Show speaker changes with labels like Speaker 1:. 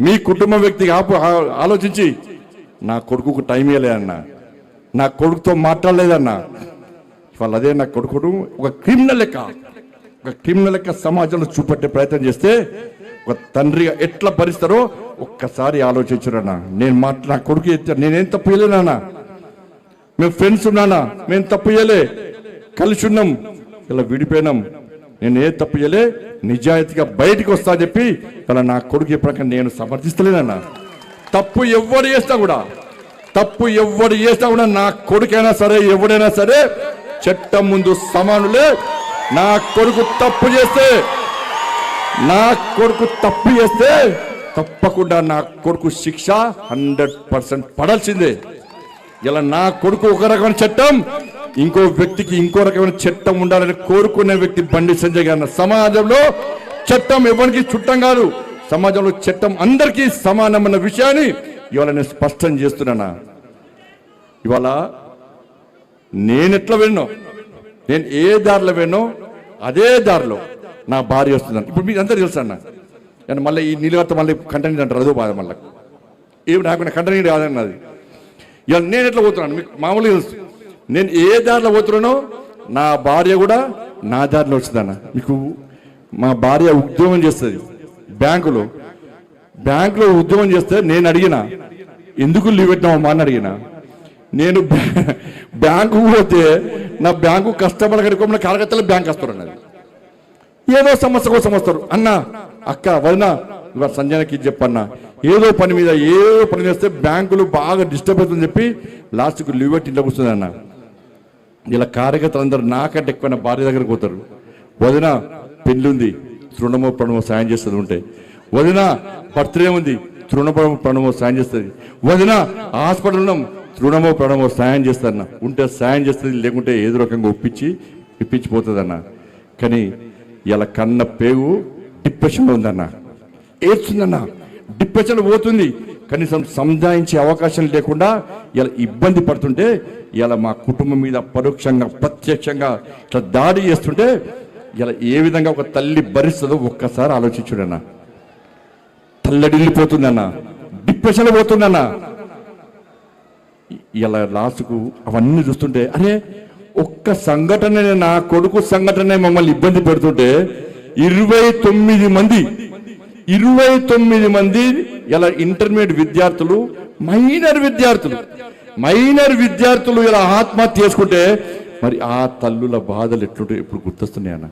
Speaker 1: మీ కుటుంబ వ్యక్తికి ఆలోచించి నా కొడుకుకు టైం ఇవ్వలేదన్నా, నా కొడుకుతో మాట్లాడలేదన్నా. ఇవాళ అదే నా కొడుకుడు ఒక క్రిమినల్ లెక్క సమాజంలో చూపెట్టే ప్రయత్నం చేస్తే ఒక తండ్రిగా ఎట్లా భరిస్తారో ఒక్కసారి ఆలోచించురన్నా. నా కొడుకు నేనేం తప్పు చేయలేనా, మేము ఫ్రెండ్స్ ఉన్నానా, మేము తప్పు చేయలే, కలిసి ఉన్నాం, ఇలా విడిపోయినాం, నేను ఏ తప్పు చేయలే, నిజాయితీగా బయటికి వస్తా చెప్పి ఇలా నా కొడుకు చెప్పాక నేను సమర్థిస్తలేనన్నా. తప్పు ఎవడు చేస్తా కూడా నా కొడుకైనా సరే ఎవడైనా సరే చట్టం ముందు సమానులే. నా కొడుకు తప్పు చేస్తే తప్పకుండా నా కొడుకు శిక్ష 100% పడాల్సిందే. ఇలా నా కొడుకు ఒక రకమైన చట్టం, ఇంకో వ్యక్తికి ఇంకో రకమైన చట్టం ఉండాలని కోరుకునే వ్యక్తి బండి సంజయ్ గారు. సమాజంలో చట్టం ఎవరికి చుట్టం కాదు, సమాజంలో చట్టం అందరికీ సమానమన్న విషయాన్ని ఇవాళ నేను స్పష్టం చేస్తున్నానా. ఇవాళ నేనెట్లా వెళ్ళినో, నేను ఏ దారిలో వెళ్ళినో అదే దారిలో నా భార్య వస్తుందని ఇప్పుడు మీకు అంతా తెలుసు అన్న. నేను మళ్ళీ ఈ నిలవత మళ్ళీ కంటెంట్ అంటారు, అదో బాధ మళ్ళీ ఏమి నాకు కంటెంట్ కాదన్నది. ఇవాళ నేను ఎట్లా పోతున్నాను మీకు మామూలుగా తెలుసు. నేను ఏ దారిలో పోతున్నానో నా భార్య కూడా నా దారిలో వస్తుందన్న. మీకు మా భార్య ఉద్యోగం చేస్తుంది బ్యాంకులో ఉద్యోగం చేస్తే నేను అడిగిన ఎందుకు లీవ్ పెట్టినామమ్మా అని అడిగిన. నేను బ్యాంకు పోతే నా బ్యాంకు కస్టమర్ కనుక కలకత్తాలో బ్యాంక్ వస్తారు అన్నది. ఏదో సమస్య కోసం వస్తారు. అన్న అక్క వదిన ఇవాళ సంజయకి చెప్పన్నా, ఏదో పని చేస్తే బ్యాంకులు బాగా డిస్టర్బ్ అవుతుందని చెప్పి లాస్ట్కు లీవ్ పెట్టి ఇంట్లో కూర్చుంది అన్న. ఇలా కార్యకర్తలందరూ నాకంటే ఎక్కువ భార్య దగ్గరకు పోతారు. వదిన పెళ్ళి ఉంది, తృణమో ప్రణమో సాయం చేస్తుంది ఉంటే, వదిన బర్త్డే ఉంది, తృణమో ప్రణమో సాయం చేస్తుంది, వదిన హాస్పిటల్ ఉన్నాం, తృణమో ప్రణమో సాయం చేస్తారన్న. ఉంటే సాయం చేస్తుంది, లేకుంటే ఏదో రకంగా ఇప్పించిపోతుంది అన్న. కానీ ఇలా కన్న పేగు డిప్రెషన్లో ఉందన్న, ఏడ్చుందన్న, డిప్రెషన్ పోతుంది, కనీసం సంజాయించే అవకాశం లేకుండా ఇలా ఇబ్బంది పడుతుంటే, ఇలా మా కుటుంబం మీద పరోక్షంగా ప్రత్యక్షంగా ఇట్లా దాడి చేస్తుంటే ఇలా ఏ విధంగా ఒక తల్లి భరిస్తుందో ఒక్కసారి ఆలోచించుడన్నా. తల్లడిల్లిపోతుందన్న, డిప్రెషన్లో పోతుందన్న. ఇలా లాస్ట్కు అవన్నీ చూస్తుంటే అరే ఒక్క సంఘటన, నా కొడుకు సంఘటన మమ్మల్ని ఇబ్బంది పెడుతుంటే 29 మంది ఇలా ఇంటర్మీడియట్ విద్యార్థులు, మైనర్ విద్యార్థులు ఇలా ఆత్మహత్య చేసుకుంటే మరి ఆ తల్లుల బాధలు ఎట్లుంటే ఇప్పుడు గుర్తొస్తున్నాయి అన్న.